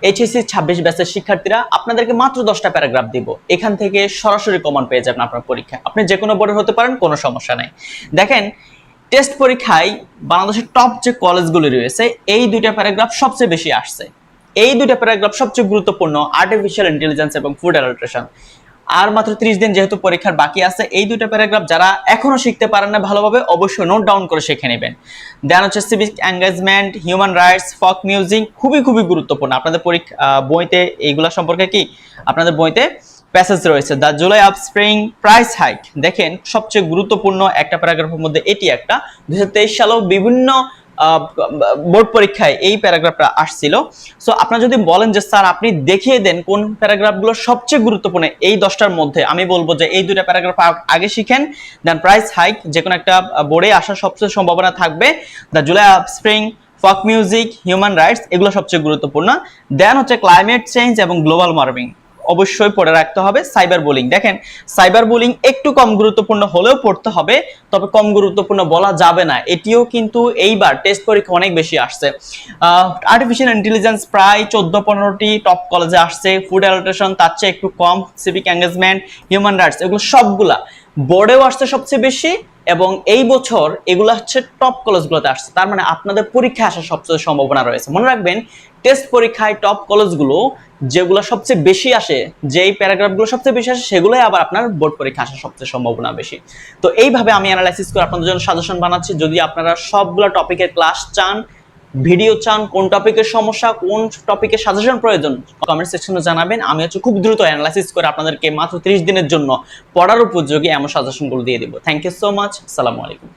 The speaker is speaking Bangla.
এইচএসসি 26 ব্যাচের শিক্ষার্থীরা আপনাদেরকে মাত্র 10টা প্যারাগ্রাফ দিব। এখান থেকে সরাসরি কমন পেয়ে যাবেন আপনার পরীক্ষায়। আপনি যে কোনো বোর্ডের হতে পারেন, কোনো সমস্যা নাই। দেখেন, টেস্ট পরীক্ষায় বাংলাদেশের টপ যে কলেজগুলি রয়েছে, এই দুইটা প্যারাগ্রাফ সবচেয়ে বেশি আসছে। এই দুইটা প্যারাগ্রাফ সবচেয়ে গুরুত্বপূর্ণ, আর্টিফিশিয়াল ইন্টেলিজেন্স এবং ফুড অ্যাডাল্ট্রেশন। আর মাত্র 30 দিন যেহেতু পরীক্ষার বাকি আছে, এই দুইটা প্যারাগ্রাফ যারা এখনো শিখতে পারেন না ভালোভাবে, অবশ্যই নোট ডাউন করে শিখে নেবেন। দেন হচ্ছে সিভিক এঙ্গেজমেন্ট, হিউম্যান রাইটস, ফক মিউজিক, খুবই গুরুত্বপূর্ণ। আপনাদের পরীক্ষা বইতে এইগুলা সম্পর্কে কি আপনাদের বইতে প্যাসেজ রয়েছে। দ্য জুলাই আপস্প্রিং প্রাইস হাইক, দেখেন সবচেয়ে গুরুত্বপূর্ণ একটা প্যারাগ্রাফের মধ্যে এটি একটা। 2023 সালেও বিভিন্ন বোর্ড পরীক্ষায় এই প্যারাগ্রাফটা আসছিল। সো আপনারা যদি বলেন যে স্যার আপনি দেখিয়ে দেন কোন প্যারাগ্রাফগুলো সবচেয়ে গুরুত্বপূর্ণ এই 10টার মধ্যে, আমি বলবো যে এই দুইটা প্যারাগ্রাফ আগে শিখেন, দেন প্রাইস হাইক যে কোনো একটা বোর্ডে আসার সবচেয়ে সম্ভাবনা থাকবে। দ্য জুলাই আপস্প্রিং, ফক মিউজিক, হিউম্যান রাইটস, এগুলো সবচেয়ে গুরুত্বপূর্ণ। দেন হচ্ছে ক্লাইমেট চেঞ্জ এবং গ্লোবাল ওয়ার্মিং অবশ্যই পড়ে রাখতে হবে। সাইবার বুলিং, দেখেন সাইবার বুলিং একটু কম গুরুত্বপূর্ণ হলেও পড়তে হবে, তবে কম গুরুত্বপূর্ণ বলা যাবে না। এটিও কিন্তু এইবার টেস্ট পরীক্ষা অনেক বেশি আসছে। আর্টিফিশিয়াল ইন্টেলিজেন্স প্রায় 14-15টি টপ কলেজে আসছে। ফুড অ্যাডাল্ট্রেশন তার চেয়ে একটু কম। সিভিক এঙ্গেজমেন্ট, হিউম্যান রাইটস, এগুলো সবগুলা বোর্ডেও আসছে সবচেয়ে বেশি, এবং এই বছর এগুলো হচ্ছে টপ কলেজগুলোতে আসছে। তার মানে আপনাদের পরীক্ষা আসার সবচেয়ে সম্ভাবনা রয়েছে। মনে রাখবেন, টেস্ট পরীক্ষায় টপ কলেজগুলো যেগুলো সবচেয়ে বেশি আসে, যেই প্যারাগ্রাফগুলো সবচেয়ে বেশি আসে, সেগুলোই আবার আপনার বোর্ড পরীক্ষা আসার সবচেয়ে সম্ভাবনা বেশি। তো এইভাবে আমি অ্যানালাইসিস করে আপনাদের জন্য সাজেশন বানাচ্ছি। যদি আপনারা সবগুলো টপিকের ক্লাস চান, ভিডিও চান, কোন টপিকের সমস্যা, কোন টপিকের সাজেশন প্রয়োজন, কমেন্ট সেকশনে জানাবেন। আমি খুব দ্রুত অ্যানালাইসিস করে আপনাদেরকে মাত্র 30 দিনের জন্য পড়ার উপযোগী এমন সাজেশনগুলো দিয়ে দিব। Thank you so much. আসসালামু আলাইকুম।